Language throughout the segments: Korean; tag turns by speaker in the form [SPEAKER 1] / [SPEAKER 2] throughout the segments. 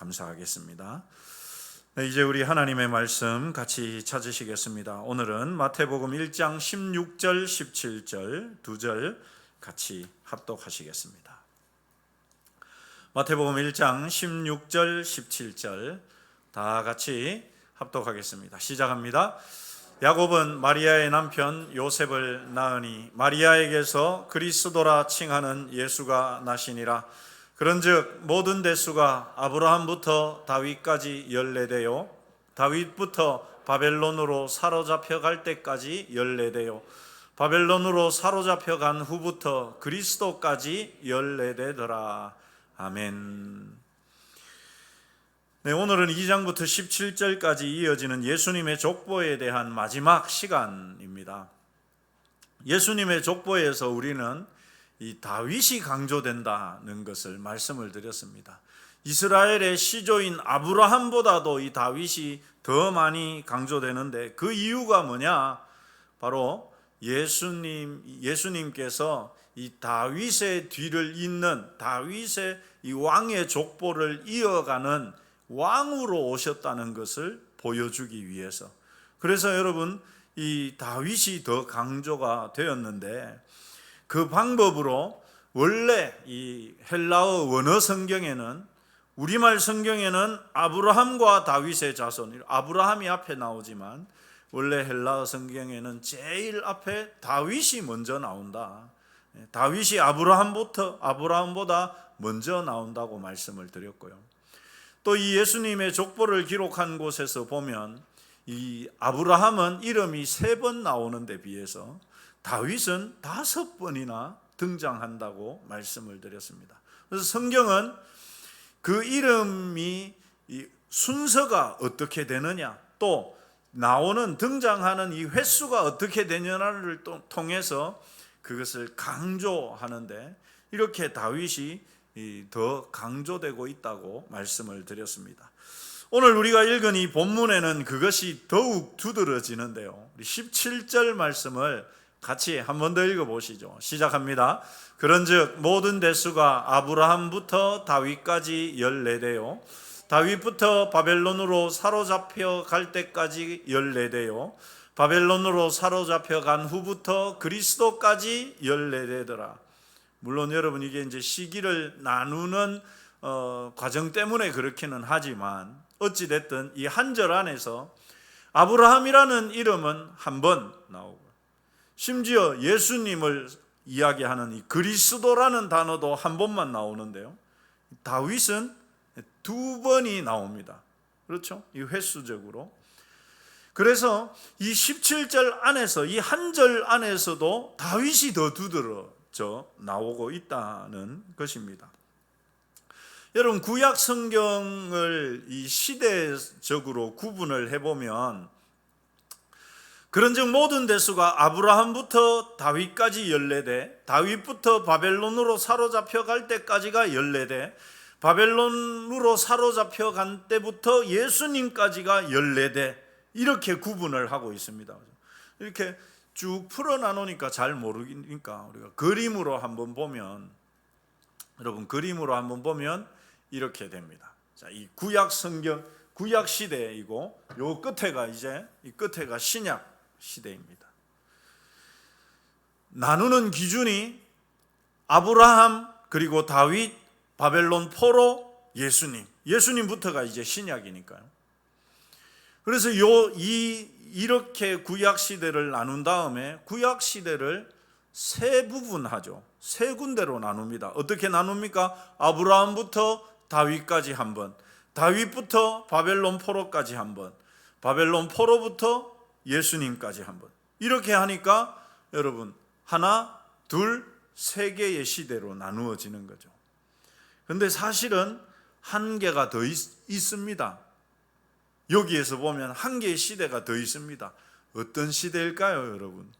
[SPEAKER 1] 감사하겠습니다. 네, 이제 우리 하나님의 말씀 같이 찾으시겠습니다. 오늘은 마태복음 1장 16절, 17절 두 절 같이 합독하시겠습니다. 마태복음 1장 16절, 17절 다 같이 합독하겠습니다. 시작합니다. 야곱은 마리아의 남편 요셉을 낳으니 마리아에게서 그리스도라 칭하는 예수가 나시니라. 그런즉 모든 대수가 아브라함부터 다윗까지 연례되요 다윗부터 바벨론으로 사로잡혀 갈 때까지 연례되요 바벨론으로 사로잡혀 간 후부터 그리스도까지 연례되더라. 아멘. 네, 오늘은 2장부터 17절까지 이어지는 예수님의 족보에 대한 마지막 시간입니다. 예수님의 족보에서 우리는 이 다윗이 강조된다는 것을 말씀을 드렸습니다. 이스라엘의 시조인 아브라함보다도 이 다윗이 더 많이 강조되는데 그 이유가 뭐냐? 바로 예수님께서 이 다윗의 뒤를 잇는 다윗의 이 왕의 족보를 이어가는 왕으로 오셨다는 것을 보여주기 위해서. 그래서 여러분, 이 다윗이 더 강조가 되었는데 그 방법으로 원래 이 헬라어 원어 성경에는, 우리말 성경에는 아브라함과 다윗의 자손, 아브라함이 앞에 나오지만 원래 헬라어 성경에는 제일 앞에 다윗이 먼저 나온다. 다윗이 아브라함보다 먼저 나온다고 말씀을 드렸고요. 또 이 예수님의 족보를 기록한 곳에서 보면 이 아브라함은 이름이 3번 나오는 데 비해서 다윗은 5번이나 등장한다고 말씀을 드렸습니다. 그래서 성경은 그 이름이 순서가 어떻게 되느냐, 또 나오는 등장하는 이 횟수가 어떻게 되느냐를 통해서 그것을 강조하는데 이렇게 다윗이 더 강조되고 있다고 말씀을 드렸습니다. 오늘 우리가 읽은 이 본문에는 그것이 더욱 두드러지는데요. 우리 17절 말씀을 같이 한 번 더 읽어보시죠. 시작합니다. 그런즉 모든 대수가 아브라함부터 다윗까지 연례되요 다윗부터 바벨론으로 사로잡혀 갈 때까지 연례되요 바벨론으로 사로잡혀 간 후부터 그리스도까지 연례되더라. 물론 여러분, 이게 이제 시기를 나누는 과정 때문에 그렇기는 하지만 어찌 됐든 이 한 절 안에서 아브라함이라는 이름은 한 번 나오고, 심지어 예수님을 이야기하는 이 그리스도라는 단어도 한 번만 나오는데요, 다윗은 2번이 나옵니다. 그렇죠? 이 횟수적으로. 그래서 이 17절 안에서, 이 한 절 안에서도 다윗이 더 두드러져 나오고 있다는 것입니다. 여러분, 구약 성경을 이 시대적으로 구분을 해보면, 그런즉 모든 대수가 아브라함부터 다윗까지 연례돼 다윗부터 바벨론으로 사로잡혀 갈 때까지가 연례돼 바벨론으로 사로잡혀 간 때부터 예수님까지가 연례돼, 이렇게 구분을 하고 있습니다. 이렇게 쭉 풀어 나누니까 잘 모르니까 우리가 그림으로 한번 보면, 여러분, 그림으로 한번 보면 이렇게 됩니다. 자, 이 구약 성경, 구약 시대이고 요 끝에가 이 끝에가 신약 시대입니다. 나누는 기준이 아브라함, 그리고 다윗, 바벨론 포로, 예수님부터가 이제 신약이니까요. 그래서 이렇게 구약 시대를 나눈 다음에 구약 시대를 세 부분하죠. 세 군데로 나눕니다. 어떻게 나눕니까? 아브라함부터 다윗까지 한 번, 다윗부터 바벨론 포로까지 한 번, 바벨론 포로부터 예수님까지 한 번. 이렇게 하니까 여러분, 하나, 둘, 세 개의 시대로 나누어지는 거죠. 그런데 사실은 한 개가 더 있습니다. 여기에서 보면 한 개의 시대가 더 있습니다. 어떤 시대일까요, 여러분?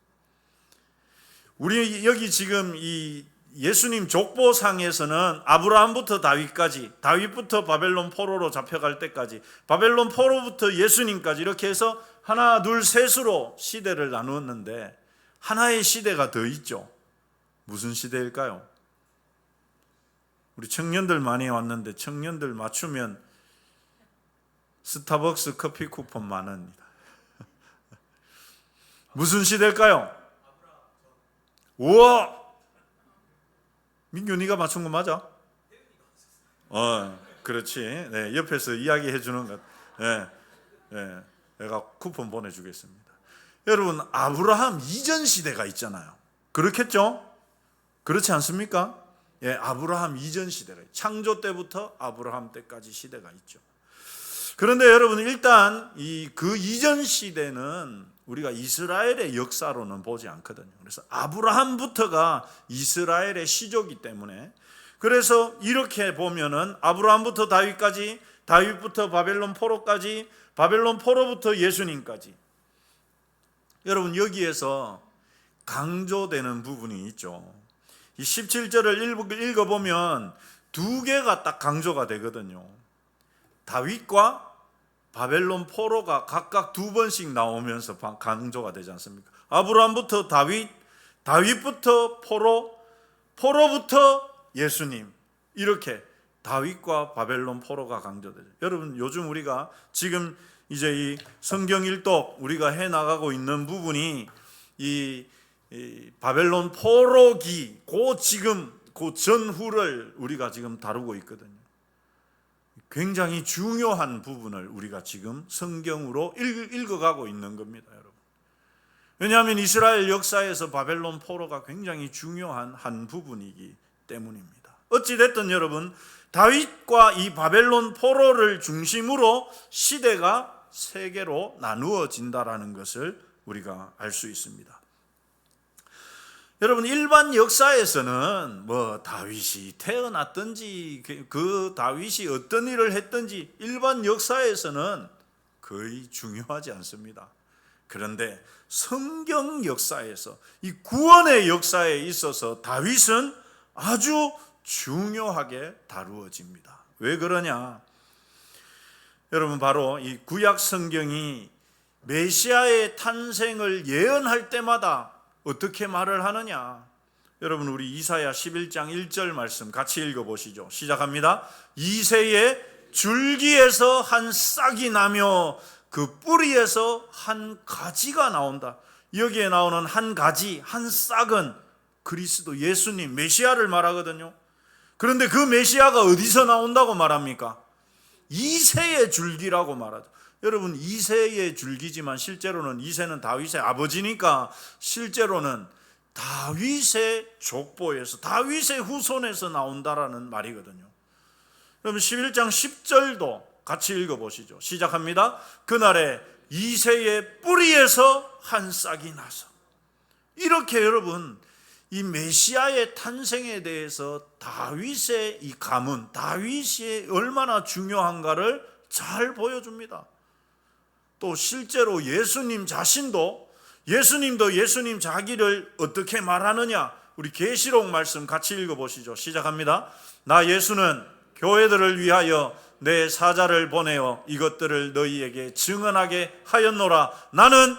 [SPEAKER 1] 우리 여기 지금 이 예수님 족보상에서는 아브라함부터 다윗까지, 다윗부터 바벨론 포로로 잡혀갈 때까지, 바벨론 포로부터 예수님까지, 이렇게 해서 하나, 둘, 셋으로 시대를 나누었는데 하나의 시대가 더 있죠. 무슨 시대일까요? 우리 청년들 많이 왔는데 청년들 맞추면 스타벅스 커피 쿠폰 만원입니다. 무슨 시대일까요? 우와! 민규 네가 맞춘 거 맞아? 그렇지. 네, 옆에서 이야기해 주는 것. 네, 네, 내가 쿠폰 보내주겠습니다. 여러분, 아브라함 이전 시대가 있잖아요. 그렇겠죠? 그렇지 않습니까? 예, 아브라함 이전 시대가, 창조 때부터 아브라함 때까지 시대가 있죠. 그런데 여러분, 일단 그 이전 시대는 우리가 이스라엘의 역사로는 보지 않거든요. 그래서 아브라함부터가 이스라엘의 시조이기 때문에, 그래서 이렇게 보면은 아브라함부터 다윗까지, 다윗부터 바벨론 포로까지, 바벨론 포로부터 예수님까지, 여러분 여기에서 강조되는 부분이 있죠. 이 17절을 읽어보면 두 개가 딱 강조가 되거든요. 다윗과 바벨론 포로가 각각 두 번씩 나오면서 강조가 되지 않습니까? 아브라함부터 다윗, 다윗부터 포로, 포로부터 예수님, 이렇게 다윗과 바벨론 포로가 강조되죠. 여러분, 요즘 우리가 지금 이제 이 성경 일독 우리가 해 나가고 있는 부분이 이 바벨론 포로기, 그 전후를 우리가 지금 다루고 있거든요. 굉장히 중요한 부분을 우리가 지금 성경으로 읽어가고 있는 겁니다, 여러분. 왜냐하면 이스라엘 역사에서 바벨론 포로가 굉장히 중요한 한 부분이기 때문입니다. 어찌됐든 여러분, 다윗과 이 바벨론 포로를 중심으로 시대가 세 개로 나누어진다라는 것을 우리가 알 수 있습니다. 여러분, 일반 역사에서는 다윗이 태어났든지 그 다윗이 어떤 일을 했든지 일반 역사에서는 거의 중요하지 않습니다. 그런데 성경 역사에서, 이 구원의 역사에 있어서 다윗은 아주 중요하게 다루어집니다. 왜 그러냐? 여러분, 바로 이 구약 성경이 메시아의 탄생을 예언할 때마다 어떻게 말을 하느냐? 여러분, 우리 이사야 11장 1절 말씀 같이 읽어보시죠. 시작합니다. 이새의 줄기에서 한 싹이 나며 그 뿌리에서 한 가지가 나온다. 여기에 나오는 한 가지, 한 싹은 그리스도 예수님, 메시아를 말하거든요. 그런데 그 메시아가 어디서 나온다고 말합니까? 이새의 줄기라고 말하죠. 여러분, 이새의 줄기지만 실제로는 이새는 다윗의 아버지니까 실제로는 다윗의 족보에서, 다윗의 후손에서 나온다라는 말이거든요. 여러분, 11장 10절도 같이 읽어보시죠. 시작합니다. 그날에 이새의 뿌리에서 한 싹이 나서. 이렇게 여러분, 이 메시아의 탄생에 대해서 다윗의 이 가문, 다윗이 얼마나 중요한가를 잘 보여줍니다. 또 실제로 예수님 자신도, 예수님도 예수님 자기를 어떻게 말하느냐, 우리 계시록 말씀 같이 읽어보시죠. 시작합니다. 나 예수는 교회들을 위하여 내 사자를 보내어 이것들을 너희에게 증언하게 하였노라. 나는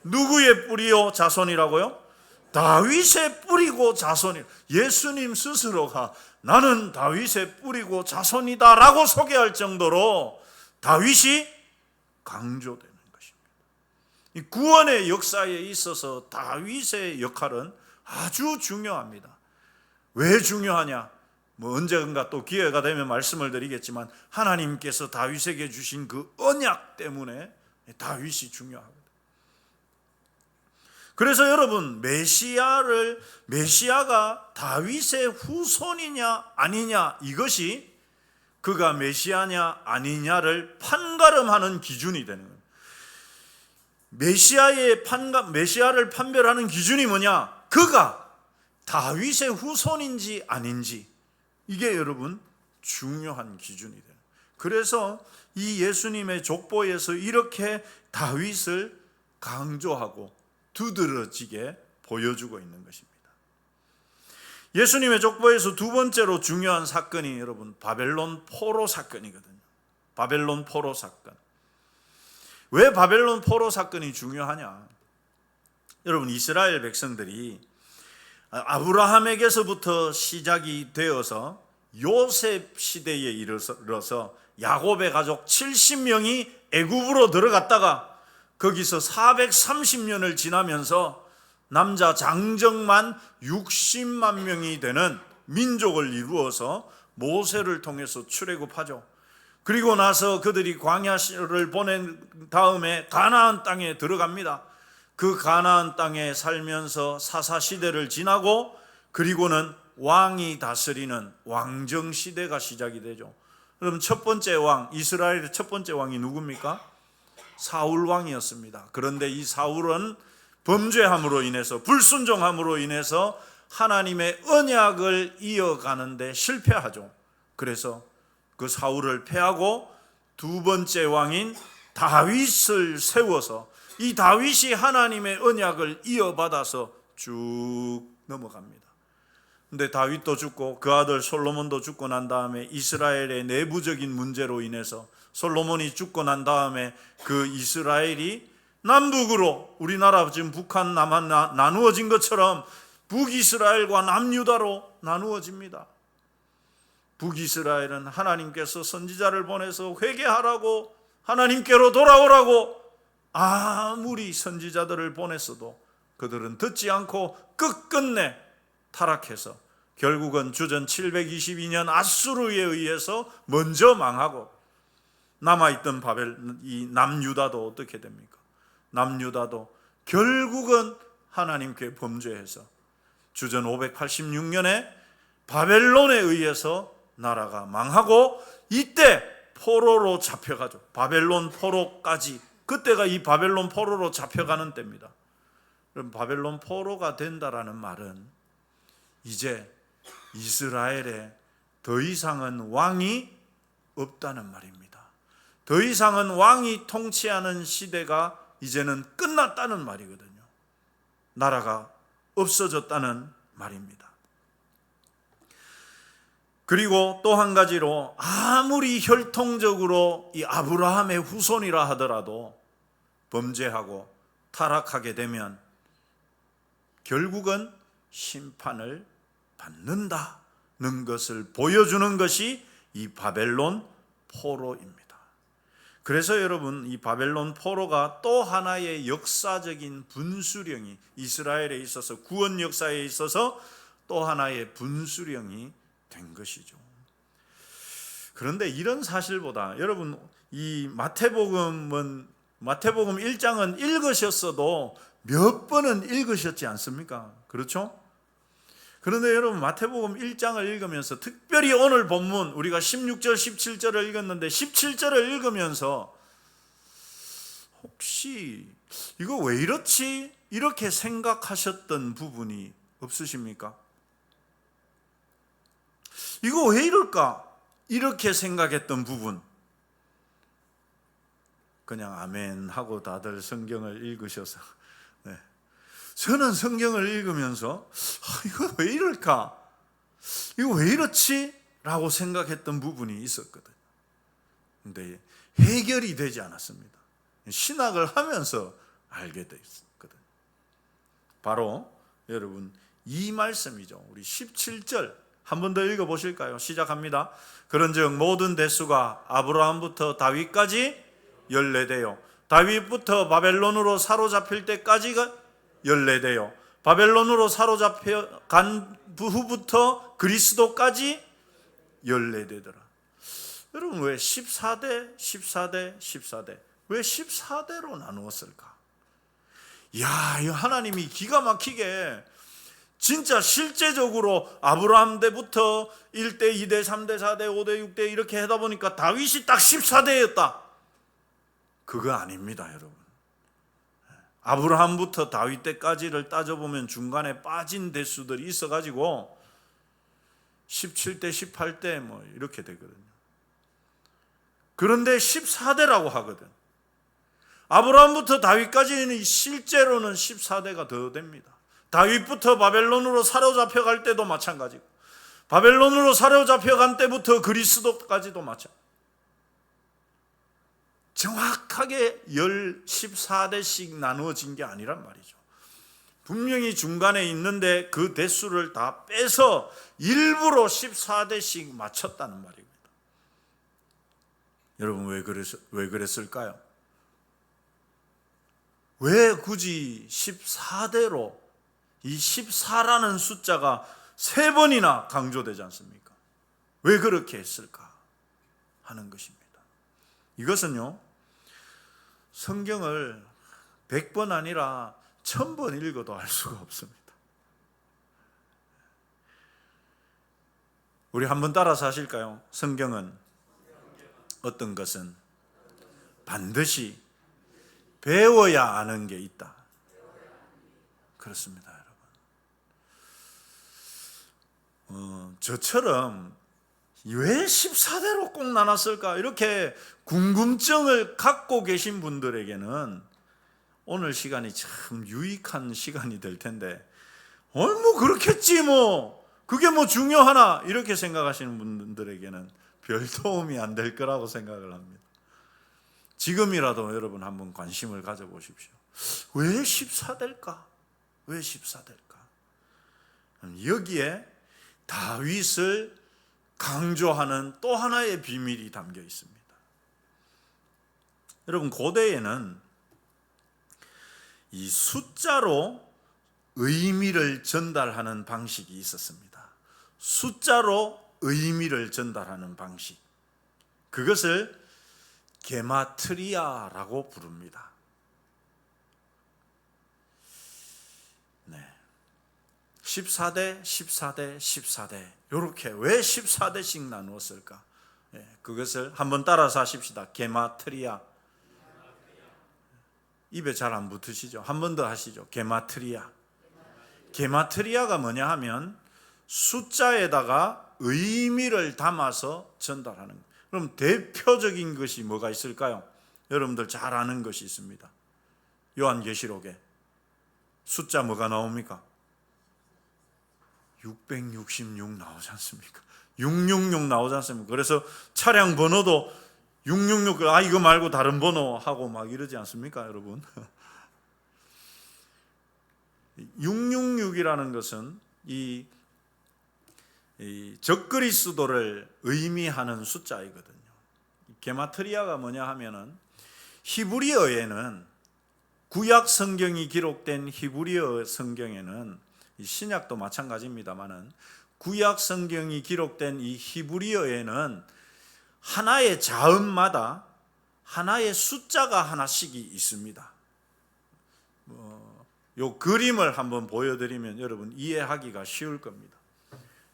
[SPEAKER 1] 누구의 뿌리요 자손이라고요? 다윗의 뿌리고 자손이. 예수님 스스로가 나는 다윗의 뿌리고 자손이다 라고 소개할 정도로 다윗이 강조되는 것입니다. 이 구원의 역사에 있어서 다윗의 역할은 아주 중요합니다. 왜 중요하냐? 언젠가 또 기회가 되면 말씀을 드리겠지만 하나님께서 다윗에게 주신 그 언약 때문에 다윗이 중요합니다. 그래서 여러분, 메시아가 다윗의 후손이냐 아니냐, 이것이 그가 메시아냐 아니냐를 판가름하는 기준이 되는 거예요. 메시아를 판별하는 기준이 뭐냐? 그가 다윗의 후손인지 아닌지, 이게 여러분 중요한 기준이 돼요. 그래서 이 예수님의 족보에서 이렇게 다윗을 강조하고 두드러지게 보여주고 있는 것입니다. 예수님의 족보에서 두 번째로 중요한 사건이 여러분 바벨론 포로 사건이거든요. 바벨론 포로 사건. 왜 바벨론 포로 사건이 중요하냐? 여러분, 이스라엘 백성들이 아브라함에게서부터 시작이 되어서 요셉 시대에 이르러서 야곱의 가족 70명이 애굽으로 들어갔다가 거기서 430년을 지나면서 남자 장정만 60만 명이 되는 민족을 이루어서 모세를 통해서 출애굽하죠. 그리고 나서 그들이 광야를 보낸 다음에 가나안 땅에 들어갑니다. 그 가나안 땅에 살면서 사사시대를 지나고 그리고는 왕이 다스리는 왕정시대가 시작이 되죠. 그럼 첫 번째 왕, 이스라엘의 첫 번째 왕이 누굽니까? 사울 왕이었습니다. 그런데 이 사울은 범죄함으로 인해서, 불순종함으로 인해서 하나님의 언약을 이어가는데 실패하죠. 그래서 그 사울을 패하고 두 번째 왕인 다윗을 세워서 이 다윗이 하나님의 언약을 이어받아서 쭉 넘어갑니다. 근데 다윗도 죽고 그 아들 솔로몬도 죽고 난 다음에 이스라엘의 내부적인 문제로 인해서 솔로몬이 죽고 난 다음에 그 이스라엘이 남북으로, 우리나라 지금 북한 남한 나누어진 것처럼 북이스라엘과 남유다로 나누어집니다. 북이스라엘은 하나님께서 선지자를 보내서 회개하라고, 하나님께로 돌아오라고 아무리 선지자들을 보냈어도 그들은 듣지 않고 끝끝내 타락해서 결국은 주전 722년 아수르에 의해서 먼저 망하고, 남아있던 이 남유다도 어떻게 됩니까? 남유다도 결국은 하나님께 범죄해서 주전 586년에 바벨론에 의해서 나라가 망하고, 이때 포로로 잡혀가죠. 바벨론 포로까지, 그때가 이 바벨론 포로로 잡혀가는 때입니다. 그럼 바벨론 포로가 된다라는 말은 이제 이스라엘에 더 이상은 왕이 없다는 말입니다. 더 이상은 왕이 통치하는 시대가 이제는 끝났다는 말이거든요. 나라가 없어졌다는 말입니다. 그리고 또 한 가지로, 아무리 혈통적으로 이 아브라함의 후손이라 하더라도 범죄하고 타락하게 되면 결국은 심판을 받는다는 것을 보여주는 것이 이 바벨론 포로입니다. 그래서 여러분, 이 바벨론 포로가 또 하나의 역사적인 분수령이, 이스라엘에 있어서 구원 역사에 있어서 또 하나의 분수령이 된 것이죠. 그런데 이런 사실보다 여러분, 이 마태복음 1장은 읽으셨어도 몇 번은 읽으셨지 않습니까? 그렇죠? 그런데 여러분, 마태복음 1장을 읽으면서, 특별히 오늘 본문 우리가 16절 17절을 읽었는데 17절을 읽으면서 혹시 이거 왜 이렇지? 이렇게 생각하셨던 부분이 없으십니까? 이거 왜 이럴까? 이렇게 생각했던 부분, 그냥 아멘 하고 다들 성경을 읽으셔서, 저는 성경을 읽으면서 이거 왜 이럴까? 이거 왜 이렇지? 라고 생각했던 부분이 있었거든요. 근데 해결이 되지 않았습니다. 신학을 하면서 알게 됐거든요. 바로 여러분, 이 말씀이죠. 우리 17절 한 번 더 읽어보실까요? 시작합니다. 그런즉 모든 대수가 아브라함부터 다윗까지 14대요. 다윗부터 바벨론으로 사로잡힐 때까지가 14대요. 바벨론으로 사로잡혀 간 후부터 그리스도까지 14대더라. 여러분, 왜 14대, 14대, 14대? 왜 14대로 나누었을까? 이야, 이 하나님이 기가 막히게 진짜 실제적으로 아브라함 때부터 1대, 2대, 3대, 4대, 5대, 6대 이렇게 하다 보니까 다윗이 딱 14대였다. 그거 아닙니다, 여러분. 아브라함부터 다윗 때까지를 따져보면 중간에 빠진 대수들이 있어가지고 17대, 18대 뭐 이렇게 되거든요. 그런데 14대라고 하거든. 아브라함부터 다윗까지는 실제로는 14대가 더 됩니다. 다윗부터 바벨론으로 사로잡혀 갈 때도 마찬가지고, 바벨론으로 사로잡혀 간 때부터 그리스도까지도 마찬가지고, 정확하게 14대씩 나누어진 게 아니란 말이죠. 분명히 중간에 있는데 그 대수를 다 빼서 일부러 14대씩 맞췄다는 말입니다. 여러분 왜 그랬을까요? 왜 굳이 14대로 이 14라는 숫자가 3번이나 강조되지 않습니까? 왜 그렇게 했을까 하는 것입니다. 이것은요, 성경을 100번 아니라 1000번 읽어도 알 수가 없습니다. 우리 한번 따라서 하실까요? 성경은 어떤 것은 반드시 배워야 아는 게 있다. 그렇습니다, 여러분. 저처럼 왜 14대로 꼭 나눴을까? 이렇게 궁금증을 갖고 계신 분들에게는 오늘 시간이 참 유익한 시간이 될 텐데, 뭐 그렇겠지 뭐. 그게 뭐 중요하나? 이렇게 생각하시는 분들에게는 별 도움이 안 될 거라고 생각을 합니다. 지금이라도 여러분 한번 관심을 가져보십시오. 왜 14대일까? 왜 14대일까? 여기에 다윗을 강조하는 또 하나의 비밀이 담겨 있습니다. 여러분, 고대에는 이 숫자로 의미를 전달하는 방식이 있었습니다. 숫자로 의미를 전달하는 방식. 그것을 게마트리아라고 부릅니다. 네. 14대, 14대, 14대. 이렇게 왜 14대씩 나누었을까? 네. 그것을 한번 따라서 하십시다. 게마트리아. 입에 잘 안 붙으시죠? 한 번 더 하시죠. 게마트리아. 게마트리아가 뭐냐 하면 숫자에다가 의미를 담아서 전달하는 거예요. 그럼 대표적인 것이 뭐가 있을까요? 여러분들 잘 아는 것이 있습니다. 요한계시록에 숫자 뭐가 나옵니까? 666 나오지 않습니까? 666 나오지 않습니까? 그래서 차량 번호도 666, 이거 말고 다른 번호 하고 막 이러지 않습니까, 여러분? 666이라는 것은 이 적그리스도를 의미하는 숫자이거든요. 게마트리아가 뭐냐 하면은 히브리어에는 구약 성경이 기록된 히브리어 성경에는 신약도 마찬가지입니다만은 구약 성경이 기록된 이 히브리어에는 하나의 자음마다 하나의 숫자가 하나씩이 있습니다. 요 그림을 한번 보여드리면 여러분 이해하기가 쉬울 겁니다.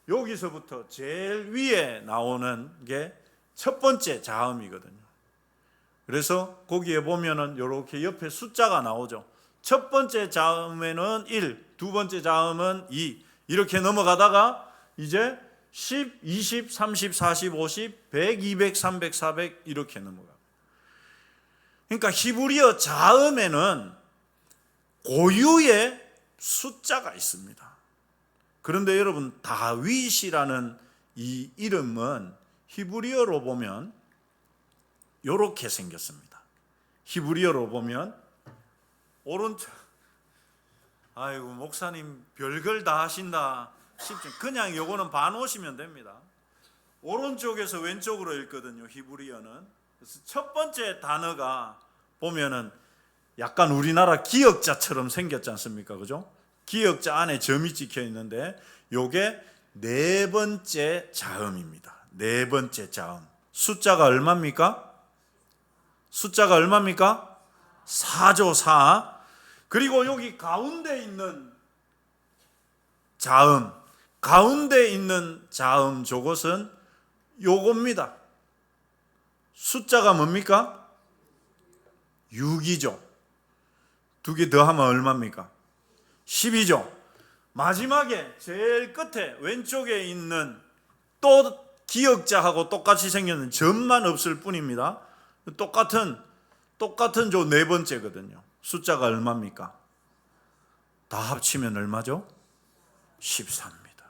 [SPEAKER 1] 여기서부터 제일 위에 나오는 게 첫 번째 자음이거든요. 그래서 거기에 보면은 이렇게 옆에 숫자가 나오죠. 첫 번째 자음에는 1, 두 번째 자음은 2 이렇게 넘어가다가 이제 10, 20, 30, 40, 50, 100, 200, 300, 400 이렇게 넘어갑니다. 그러니까 히브리어 자음에는 고유의 숫자가 있습니다. 그런데 여러분, 다윗이라는 이 이름은 히브리어로 보면 이렇게 생겼습니다. 히브리어로 보면 오른쪽, 아이고 목사님 별걸 다 하신다 싶죠. 그냥 요거는 봐놓으시면 됩니다. 오른쪽에서 왼쪽으로 읽거든요, 히브리어는. 그래서 첫 번째 단어가 보면은 약간 우리나라 기역자처럼 생겼지 않습니까? 그죠? 기역자 안에 점이 찍혀 있는데 요게 네 번째 자음입니다. 네 번째 자음. 숫자가 얼마입니까? 숫자가 얼마입니까? 4죠, 4. 그리고 여기 가운데 있는 자음, 가운데 있는 자음 저것은 요겁니다. 숫자가 뭡니까? 6이죠. 두 개 더 하면 얼마입니까? 10이죠. 마지막에 제일 끝에 왼쪽에 있는 또 기역자하고 똑같이 생겼는 점만 없을 뿐입니다. 똑같은 저 네 번째거든요. 숫자가 얼마입니까? 다 합치면 얼마죠? 14입니다.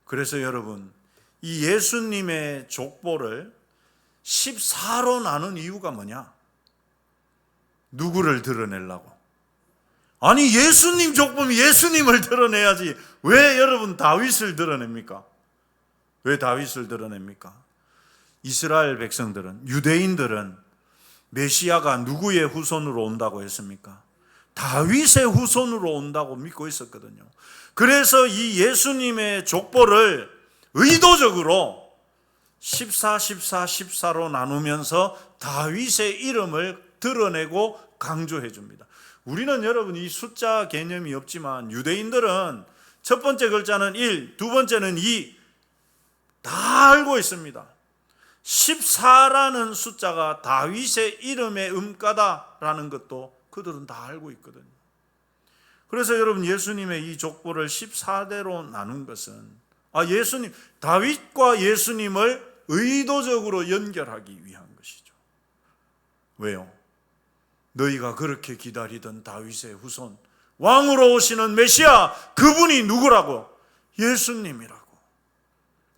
[SPEAKER 1] 그래서 여러분, 이 예수님의 족보를 14로 나눈 이유가 뭐냐? 누구를 드러내려고? 아니, 예수님 족보면 예수님을 드러내야지 왜 여러분 다윗을 드러냅니까? 왜 다윗을 드러냅니까? 이스라엘 백성들은, 유대인들은 메시아가 누구의 후손으로 온다고 했습니까? 다윗의 후손으로 온다고 믿고 있었거든요. 그래서 이 예수님의 족보를 의도적으로 14, 14, 14로 나누면서 다윗의 이름을 드러내고 강조해 줍니다. 우리는 여러분 이 숫자 개념이 없지만 유대인들은 첫 번째 글자는 1, 두 번째는 2, 다 알고 있습니다. 14라는 숫자가 다윗의 이름의 음가다라는 것도 그들은 다 알고 있거든요. 그래서 여러분 예수님의 이 족보를 14대로 나눈 것은 예수님, 다윗과 예수님을 의도적으로 연결하기 위한 것이죠. 왜요? 너희가 그렇게 기다리던 다윗의 후손, 왕으로 오시는 메시아, 그분이 누구라고? 예수님이라고.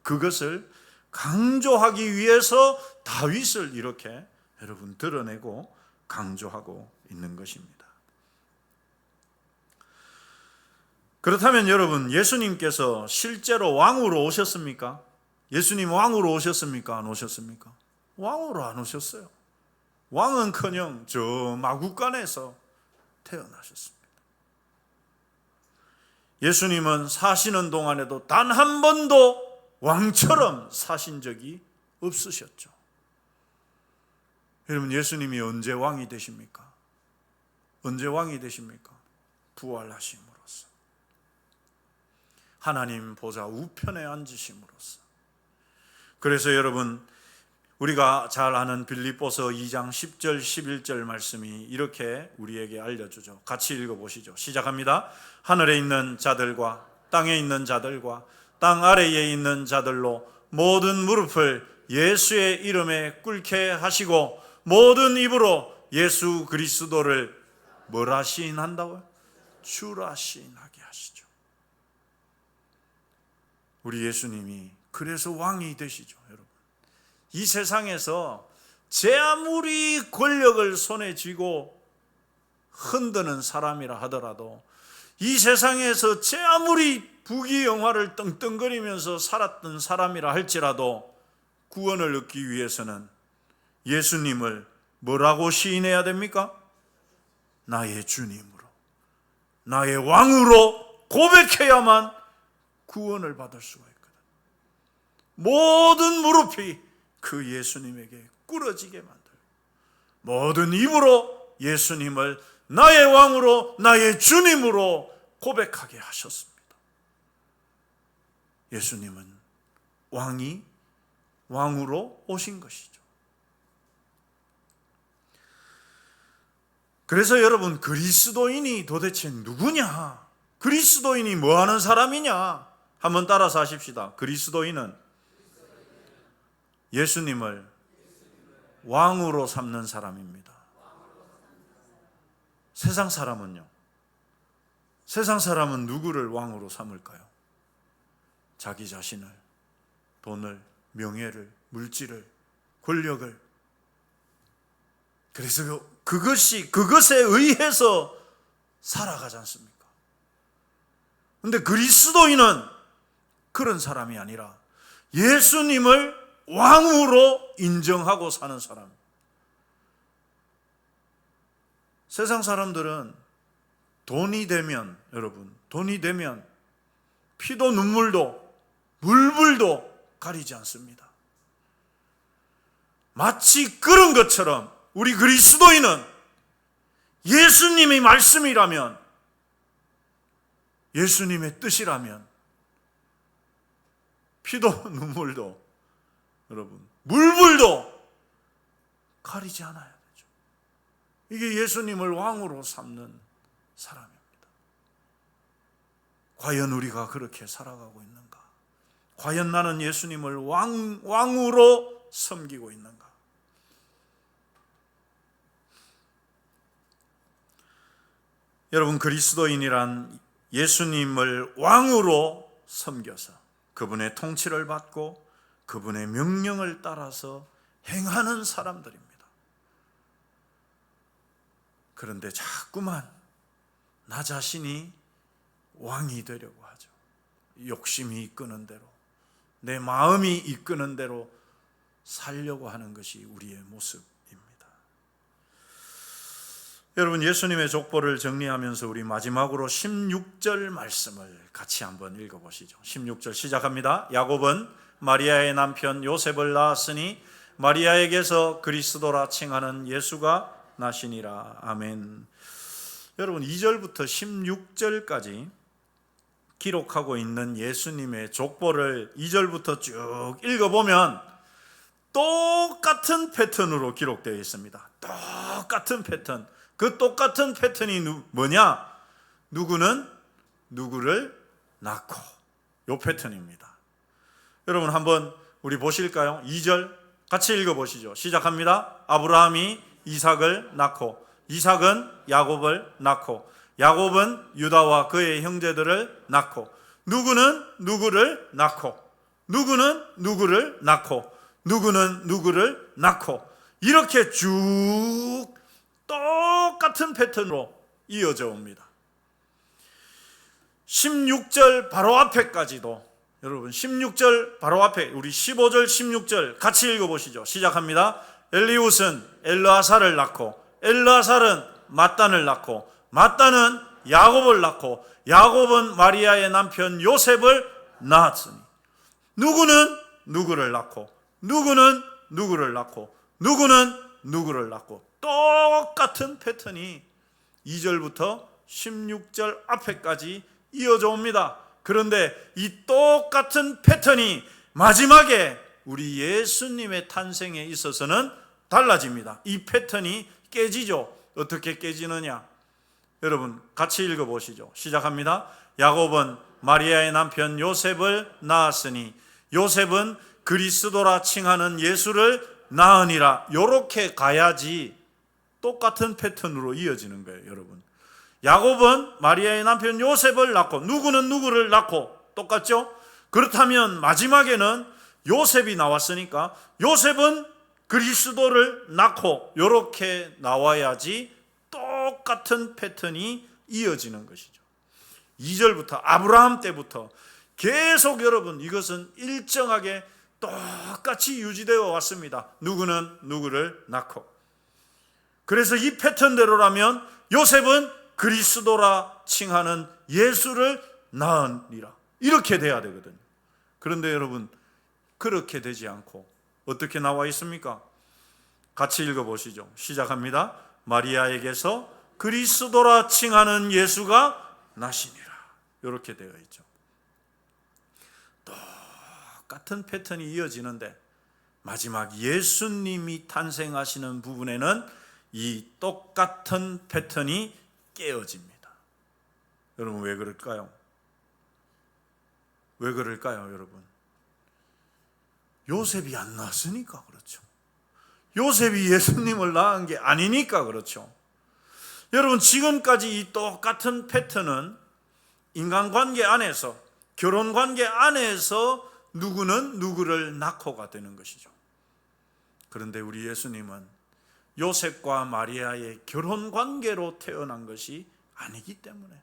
[SPEAKER 1] 그것을 강조하기 위해서 다윗을 이렇게 여러분 드러내고 강조하고 있는 것입니다. 그렇다면 여러분, 예수님께서 실제로 왕으로 오셨습니까? 예수님 왕으로 오셨습니까? 안 오셨습니까? 왕으로 안 오셨어요. 왕은커녕 저 마구간에서 태어나셨습니다. 예수님은 사시는 동안에도 단 한 번도 왕처럼 사신 적이 없으셨죠. 여러분, 예수님이 언제 왕이 되십니까? 언제 왕이 되십니까? 부활하심으로써, 하나님 보좌 우편에 앉으심으로써. 그래서 여러분, 우리가 잘 아는 빌립보서 2장 10절 11절 말씀이 이렇게 우리에게 알려주죠. 같이 읽어보시죠. 시작합니다. 하늘에 있는 자들과 땅에 있는 자들과 땅 아래에 있는 자들로 모든 무릎을 예수의 이름에 꿇게 하시고 모든 입으로 예수 그리스도를 뭐라 시인한다고요? 주라 시인하게 하시죠. 우리 예수님이 그래서 왕이 되시죠, 여러분. 이 세상에서 제 아무리 권력을 손에 쥐고 흔드는 사람이라 하더라도, 이 세상에서 제 아무리 부귀영화를 떵떵거리면서 살았던 사람이라 할지라도 구원을 얻기 위해서는 예수님을 뭐라고 시인해야 됩니까? 나의 주님으로, 나의 왕으로 고백해야만 구원을 받을 수가 있거든. 모든 무릎이 그 예수님에게 꿇어지게 만들고 모든 입으로 예수님을 나의 왕으로, 나의 주님으로 고백하게 하셨습니다. 예수님은 왕으로 오신 것이죠. 그래서 여러분, 그리스도인이 도대체 누구냐? 그리스도인이 뭐 하는 사람이냐? 한번 따라서 하십시다. 그리스도인은 예수님을 왕으로 삼는 사람입니다. 세상 사람은요? 세상 사람은 누구를 왕으로 삼을까요? 자기 자신을, 돈을, 명예를, 물질을, 권력을. 그래서 그것에 의해서 살아가지 않습니까? 그런데 그리스도인은 그런 사람이 아니라 예수님을 왕으로 인정하고 사는 사람. 세상 사람들은 돈이 되면, 여러분, 돈이 되면 피도 눈물도 물불도 가리지 않습니다. 마치 그런 것처럼 우리 그리스도인은 예수님의 말씀이라면, 예수님의 뜻이라면 피도 눈물도, 여러분, 물불도 가리지 않아야 되죠. 이게 예수님을 왕으로 삼는 사람입니다. 과연 우리가 그렇게 살아가고 있는가? 과연 나는 예수님을 왕으로 섬기고 있는가? 여러분, 그리스도인이란 예수님을 왕으로 섬겨서 그분의 통치를 받고 그분의 명령을 따라서 행하는 사람들입니다. 그런데 자꾸만 나 자신이 왕이 되려고 하죠. 욕심이 이끄는 대로, 내 마음이 이끄는 대로 살려고 하는 것이 우리의 모습입니다. 여러분, 예수님의 족보를 정리하면서 우리 마지막으로 16절 말씀을 같이 한번 읽어보시죠. 16절 시작합니다. 야곱은 마리아의 남편 요셉을 낳았으니 마리아에게서 그리스도라 칭하는 예수가 나시니라. 아멘. 여러분, 2절부터 16절까지 기록하고 있는 예수님의 족보를 2절부터 쭉 읽어보면 똑같은 패턴으로 기록되어 있습니다. 똑같은 패턴. 그 똑같은 패턴이 뭐냐? 누구는 누구를 낳고, 요 패턴입니다. 여러분, 한번 우리 보실까요? 2절 같이 읽어보시죠. 시작합니다. 아브라함이 이삭을 낳고, 이삭은 야곱을 낳고, 야곱은 유다와 그의 형제들을 낳고, 누구는 누구를 낳고, 누구는 누구를 낳고, 누구는 누구를 낳고, 이렇게 쭉 똑같은 패턴으로 이어져 옵니다. 16절 바로 앞에까지도, 여러분 16절 바로 앞에 우리 15절 16절 같이 읽어보시죠. 시작합니다. 엘리웃은 엘르아살을 낳고, 엘르아살은 맏단을 낳고, 맏단은 야곱을 낳고, 야곱은 마리아의 남편 요셉을 낳았으니 누구는 누구를 낳고, 누구는 누구를 낳고, 누구는 누구를 낳고, 똑같은 패턴이 2절부터 16절 앞에까지 이어져 옵니다. 그런데 이 똑같은 패턴이 마지막에 우리 예수님의 탄생에 있어서는 달라집니다. 이 패턴이 깨지죠. 어떻게 깨지느냐? 여러분 같이 읽어보시죠. 시작합니다. 야곱은 마리아의 남편 요셉을 낳았으니 요셉은 그리스도라 칭하는 예수를 낳으니라. 요렇게 가야지 똑같은 패턴으로 이어지는 거예요. 여러분, 야곱은 마리아의 남편 요셉을 낳고, 누구는 누구를 낳고, 똑같죠? 그렇다면 마지막에는 요셉이 나왔으니까 요셉은 그리스도를 낳고, 요렇게 나와야지 똑같은 패턴이 이어지는 것이죠. 2절부터 아브라함 때부터 계속 여러분 이것은 일정하게 똑같이 유지되어 왔습니다. 누구는 누구를 낳고. 그래서 이 패턴대로라면 요셉은 그리스도라 칭하는 예수를 낳으리라, 이렇게 돼야 되거든요. 그런데 여러분 그렇게 되지 않고 어떻게 나와 있습니까? 같이 읽어보시죠. 시작합니다. 마리아에게서 그리스도라 칭하는 예수가 나시니라. 이렇게 되어 있죠. 똑같은 패턴이 이어지는데 마지막 예수님이 탄생하시는 부분에는 이 똑같은 패턴이 깨어집니다. 여러분 왜 그럴까요? 왜 그럴까요, 여러분? 요셉이 안 낳았으니까 그렇죠. 요셉이 예수님을 낳은 게 아니니까 그렇죠. 여러분 지금까지 이 똑같은 패턴은 인간관계 안에서, 결혼관계 안에서 누구는 누구를 낳고가 되는 것이죠. 그런데 우리 예수님은 요셉과 마리아의 결혼관계로 태어난 것이 아니기 때문에,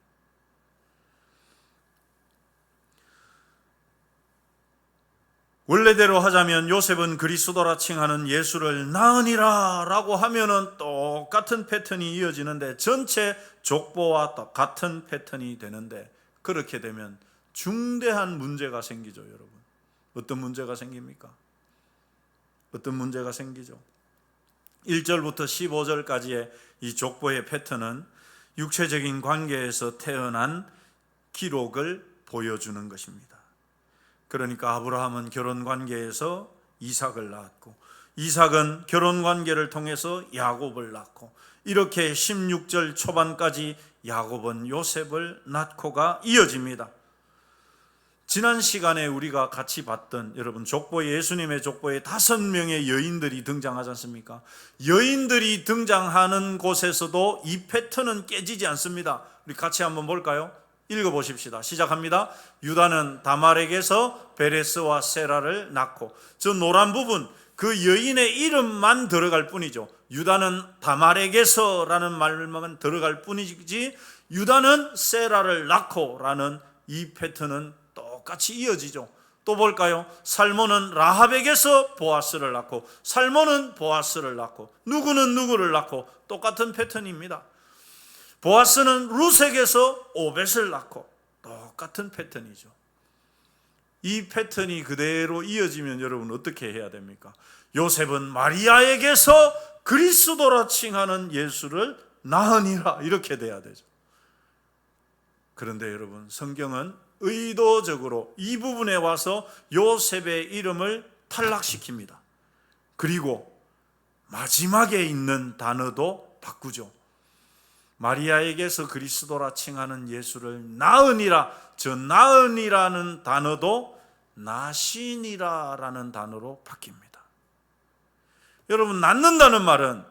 [SPEAKER 1] 원래대로 하자면 요셉은 그리스도라 칭하는 예수를 낳으니라 라고 하면은 똑같은 패턴이 이어지는데, 전체 족보와 같은 패턴이 되는데, 그렇게 되면 중대한 문제가 생기죠. 여러분 어떤 문제가 생깁니까? 어떤 문제가 생기죠? 1절부터 15절까지의 이 족보의 패턴은 육체적인 관계에서 태어난 기록을 보여주는 것입니다. 그러니까 아브라함은 결혼관계에서 이삭을 낳았고, 이삭은 결혼관계를 통해서 야곱을 낳고, 이렇게 16절 초반까지 야곱은 요셉을 낳고가 이어집니다. 지난 시간에 우리가 같이 봤던 여러분 족보에, 예수님의 족보에 5명의 여인들이 등장하지 않습니까? 여인들이 등장하는 곳에서도 이 패턴은 깨지지 않습니다. 우리 같이 한번 볼까요? 읽어보십시다. 시작합니다. 유다는 다말에게서 베레스와 세라를 낳고, 저 노란 부분 그 여인의 이름만 들어갈 뿐이죠. 유다는 다말에게서라는 말만 들어갈 뿐이지 유다는 세라를 낳고 라는 이 패턴은 똑같이 이어지죠. 또 볼까요? 살몬은 라합에게서 보아스를 낳고, 살몬은 보아스를 낳고, 누구는 누구를 낳고, 똑같은 패턴입니다. 보아스는 룻에게서 오벳을 낳고, 똑같은 패턴이죠. 이 패턴이 그대로 이어지면 여러분 어떻게 해야 됩니까? 요셉은 마리아에게서 그리스도라 칭하는 예수를 낳으니라, 이렇게 돼야 되죠. 그런데 여러분, 성경은 의도적으로 이 부분에 와서 요셉의 이름을 탈락시킵니다. 그리고 마지막에 있는 단어도 바꾸죠. 마리아에게서 그리스도라 칭하는 예수를 낳으니라, 저 낳으니라는 단어도 나시니라라는 단어로 바뀝니다. 여러분, 낳는다는 말은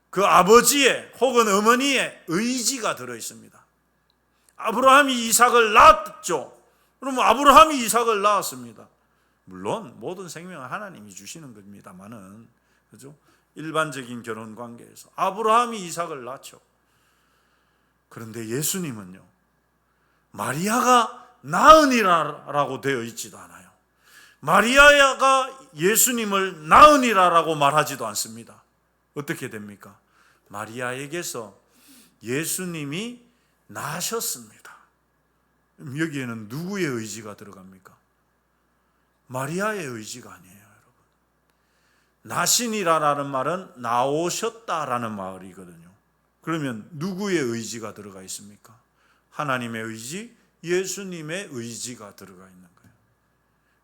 [SPEAKER 1] 그 아버지의 혹은 어머니의 의지가 들어있습니다. 아브라함이 이삭을 낳았죠. 그러면 아브라함이 이삭을 낳았습니다. 물론 모든 생명은 하나님이 주시는 겁니다만은, 그죠? 일반적인 결혼 관계에서 아브라함이 이삭을 낳죠. 그런데 예수님은요, 마리아가 낳으니라라고 되어 있지도 않아요. 마리아가 예수님을 낳으니라라고 말하지도 않습니다. 어떻게 됩니까? 마리아에게서 예수님이 나셨습니다. 여기에는 누구의 의지가 들어갑니까? 마리아의 의지가 아니에요, 여러분. 나시니라라는 말은 나오셨다라는 말이거든요. 그러면 누구의 의지가 들어가 있습니까? 하나님의 의지, 예수님의 의지가 들어가 있는 거예요.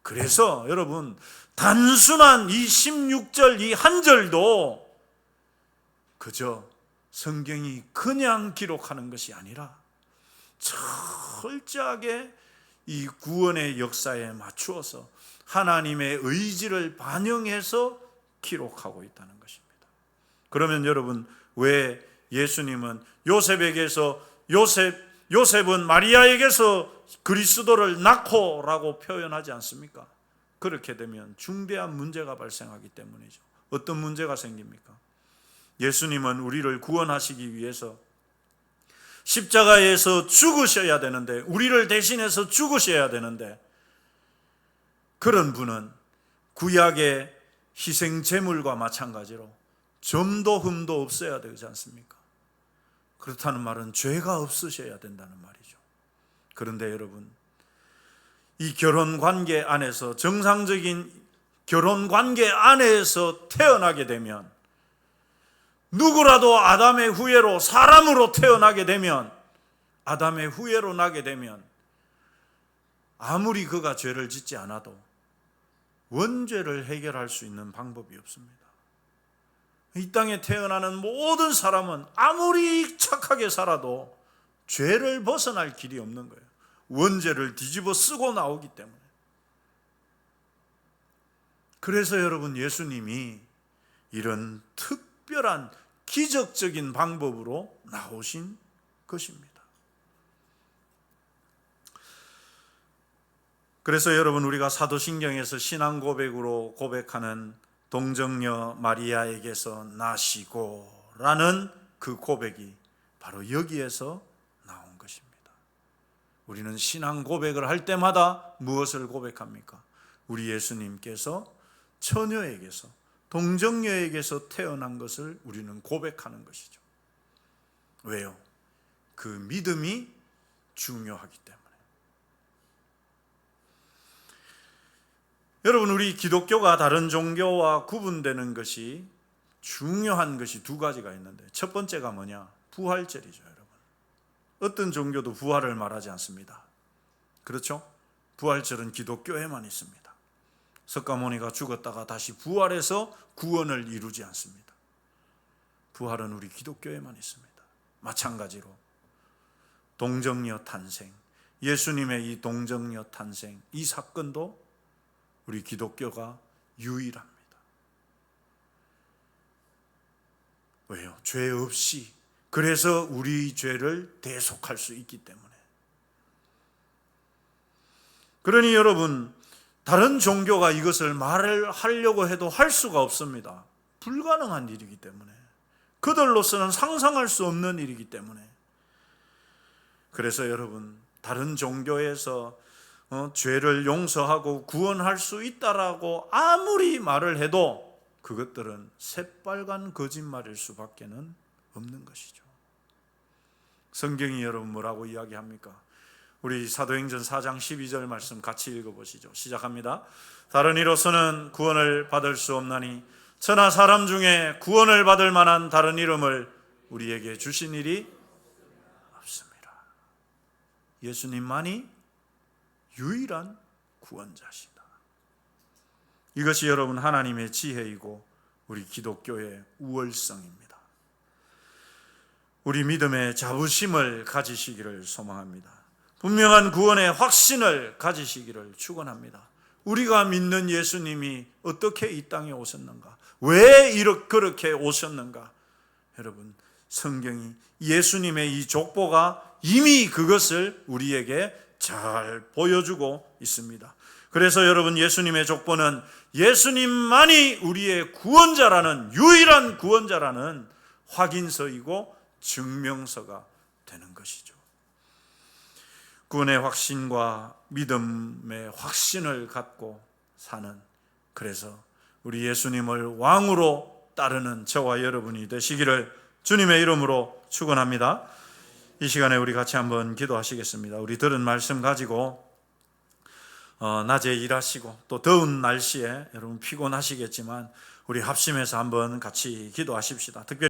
[SPEAKER 1] 그래서 여러분, 단순한 이 16절 이 한 절도 그저 성경이 그냥 기록하는 것이 아니라 철저하게 이 구원의 역사에 맞추어서 하나님의 의지를 반영해서 기록하고 있다는 것입니다. 그러면 여러분, 왜 예수님은 요셉은 마리아에게서 그리스도를 낳고라고 표현하지 않습니까? 그렇게 되면 중대한 문제가 발생하기 때문이죠. 어떤 문제가 생깁니까? 예수님은 우리를 구원하시기 위해서 십자가에서 죽으셔야 되는데, 우리를 대신해서 죽으셔야 되는데, 그런 분은 구약의 희생 제물과 마찬가지로 점도 흠도 없어야 되지 않습니까? 그렇다는 말은 죄가 없으셔야 된다는 말이죠. 그런데 여러분, 이 결혼관계 안에서, 정상적인 결혼관계 안에서 태어나게 되면, 누구라도 아담의 후예로, 사람으로 태어나게 되면, 아담의 후예로 나게 되면 아무리 그가 죄를 짓지 않아도 원죄를 해결할 수 있는 방법이 없습니다. 이 땅에 태어나는 모든 사람은 아무리 착하게 살아도 죄를 벗어날 길이 없는 거예요. 원죄를 뒤집어 쓰고 나오기 때문에. 그래서 여러분, 예수님이 이런 특별한 기적적인 방법으로 나오신 것입니다. 그래서 여러분, 우리가 사도신경에서 신앙 고백으로 고백하는 동정녀 마리아에게서 나시고 라는 그 고백이 바로 여기에서 나온 것입니다. 우리는 신앙 고백을 할 때마다 무엇을 고백합니까? 우리 예수님께서 처녀에게서, 동정녀에게서 태어난 것을 우리는 고백하는 것이죠. 왜요? 그 믿음이 중요하기 때문에. 여러분, 우리 기독교가 다른 종교와 구분되는 것이, 중요한 것이 두 가지가 있는데, 첫 번째가 뭐냐? 부활절이죠, 여러분. 어떤 종교도 부활을 말하지 않습니다. 그렇죠? 부활절은 기독교에만 있습니다. 석가모니가 죽었다가 다시 부활해서 구원을 이루지 않습니다. 부활은 우리 기독교에만 있습니다. 마찬가지로 동정녀 탄생, 예수님의 이 동정녀 탄생, 이 사건도 우리 기독교가 유일합니다. 왜요? 죄 없이, 그래서 우리 죄를 대속할 수 있기 때문에. 그러니 여러분, 다른 종교가 이것을 말을 하려고 해도 할 수가 없습니다. 불가능한 일이기 때문에. 그들로서는 상상할 수 없는 일이기 때문에. 그래서 여러분, 다른 종교에서 죄를 용서하고 구원할 수 있다라고 아무리 말을 해도 그것들은 새빨간 거짓말일 수밖에는 없는 것이죠. 성경이 여러분 뭐라고 이야기합니까? 우리 사도행전 4장 12절 말씀 같이 읽어보시죠. 시작합니다. 다른 이로서는 구원을 받을 수 없나니 천하 사람 중에 구원을 받을 만한 다른 이름을 우리에게 주신 일이 없습니다. 예수님만이 유일한 구원자시다. 이것이 여러분 하나님의 지혜이고 우리 기독교의 우월성입니다. 우리 믿음의 자부심을 가지시기를 소망합니다. 분명한 구원의 확신을 가지시기를 축원합니다. 우리가 믿는 예수님이 어떻게 이 땅에 오셨는가? 왜 그렇게 오셨는가? 여러분, 성경이 예수님의 이 족보가 이미 그것을 우리에게 잘 보여주고 있습니다. 그래서 여러분, 예수님의 족보는 예수님만이 우리의 구원자라는, 유일한 구원자라는 확인서이고 증명서가 되는 것이죠. 구원의 확신과 믿음의 확신을 갖고 사는, 그래서 우리 예수님을 왕으로 따르는 저와 여러분이 되시기를 주님의 이름으로 축원합니다. 이 시간에 우리 같이 한번 기도하시겠습니다. 우리 들은 말씀 가지고 낮에 일하시고 또 더운 날씨에 여러분 피곤하시겠지만 우리 합심해서 한번 같이 기도하십시다. 특별히